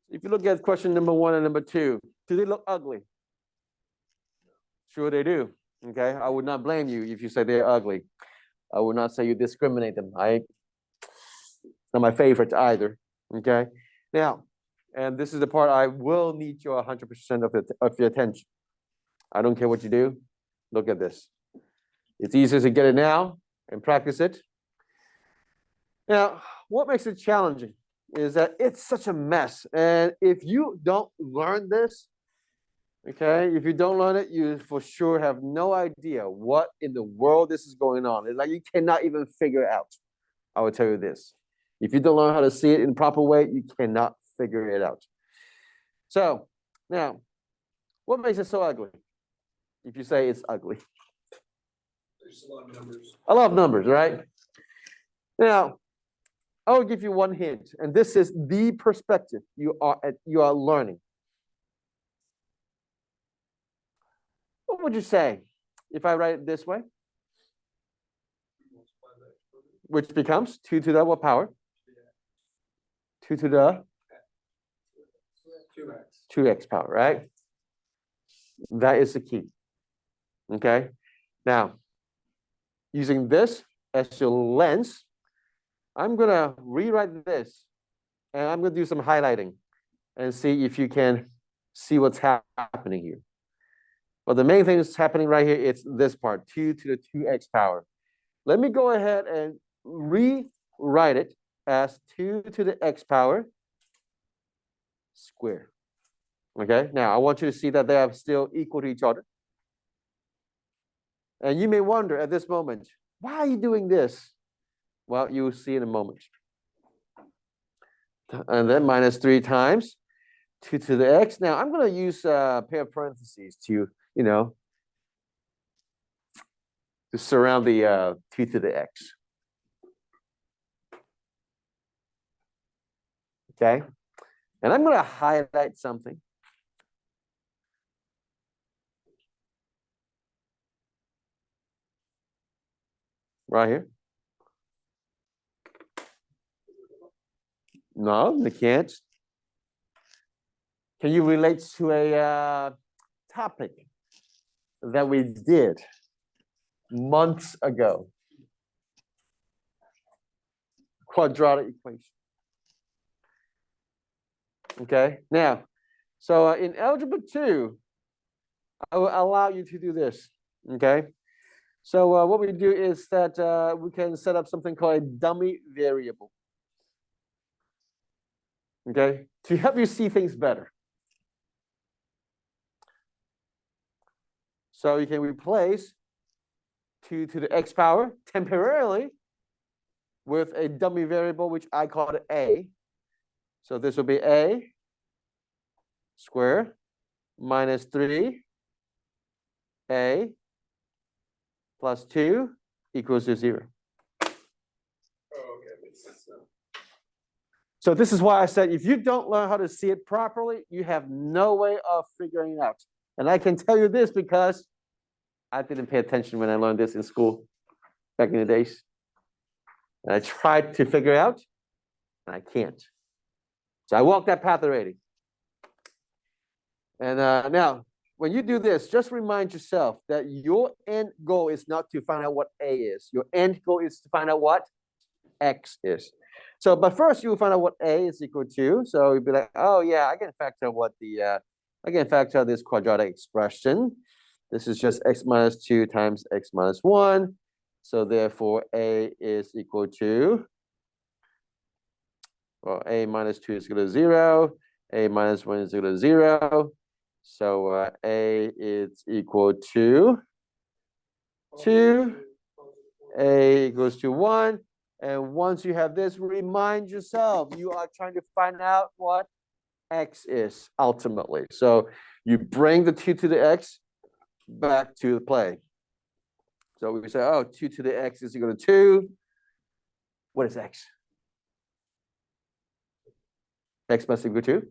If you look at question number 1 and number 2, do they look ugly? Sure they do. Okay, I would not blame you if you say they're ugly. I would not say you discriminate them. It's not my favorite either. Okay, now, and this is the part I will need your 100% of your attention. I don't care what you do. Look at this. It's easier to get it now and practice it. Now, what makes it challenging is that it's such a mess. And if you don't learn this, okay, if you don't learn it, you for sure have no idea what in the world this is going on. It's like you cannot even figure it out. I will tell you this. If you don't learn how to see it in the proper way, you cannot figure it out. So now, what makes it so ugly? If you say it's ugly. There's a lot of numbers. A lot of numbers, right? Now, I'll give you one hint, and this is the perspective you are learning. What would you say if I write it this way? Which becomes 2 to the what power? 2 to the 2x power, right? That is the key. Okay. Now, using this as your lens, I'm going to rewrite this, and I'm going to do some highlighting and see if you can see what's happening here. But the main thing that's happening right here, it's this part, 2 to the 2x power. Let me go ahead and rewrite it as 2 to the x power squared. Okay, now I want you to see that they are still equal to each other. And you may wonder at this moment, why are you doing this? Well, you'll see in a moment. And then minus 3 times 2 to the x. Now I'm going to use a pair of parentheses to, to surround the 2 to the x. Okay, and I'm going to highlight something. Right here. No, they can't. Can you relate to a topic that we did months ago? Quadratic equation. Okay, now, so in Algebra 2, I will allow you to do this, okay? So what we do is that we can set up something called a dummy variable, okay, to help you see things better. So you can replace 2 to the x power temporarily with a dummy variable, which I call it a. So this will be a squared minus 3a plus 2 equals to 0. Oh, okay, makes sense now. So this is why I said if you don't learn how to see it properly, you have no way of figuring it out. And I can tell you this because I didn't pay attention when I learned this in school back in the days. And I tried to figure it out, and I can't. So I walked that path already. And now, when you do this, just remind yourself that your end goal is not to find out what A is. Your end goal is to find out what X is. So, but first you will find out what A is equal to. So you'll be like, oh yeah, I can factor this quadratic expression. This is just x minus 2 times x minus 1. So therefore, A is equal to, well, A minus 2 is equal to 0. A minus 1 is equal to 0. So A is equal to 2. A equals to 1. And once you have this, remind yourself, you are trying to find out what X is ultimately. So you bring the 2 to the X back to the play. So we say, oh, 2 to the X is equal to 2. What is X? X must equal to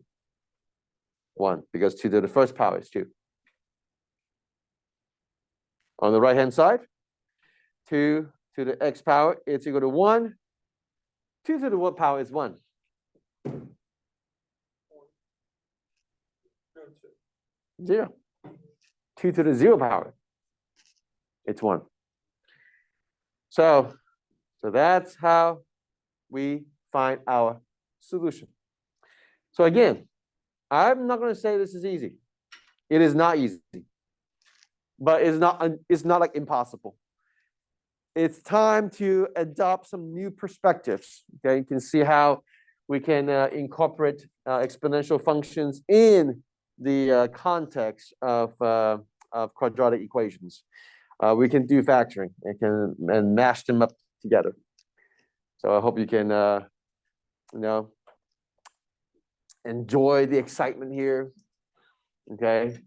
1, because 2 to the first power is 2. On the right-hand side, 2 to the x power is equal to 1. 2 to the what power is 1? 0. 2 to the 0 power. It's 1. So that's how we find our solution. So again, I'm not going to say this is easy. It is not easy, but it's not like impossible. It's time to adopt some new perspectives. Okay, you can see how we can incorporate exponential functions in the context of quadratic equations. We can do factoring and mash them up together. So I hope you can enjoy the excitement here. Okay.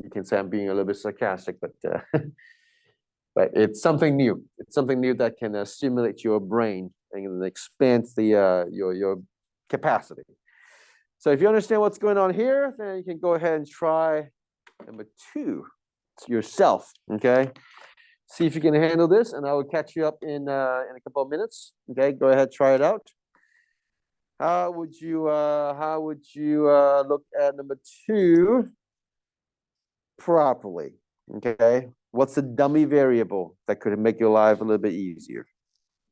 You can say I'm being a little bit sarcastic, but but it's something new. It's something new that can stimulate your brain and expand your capacity. So if you understand what's going on here, then you can go ahead and try number 2 yourself. Okay. See if you can handle this, and I will catch you up in a couple of minutes. Okay, go ahead, try it out. How would you look at number 2 properly? Okay, what's the dummy variable that could make your life a little bit easier?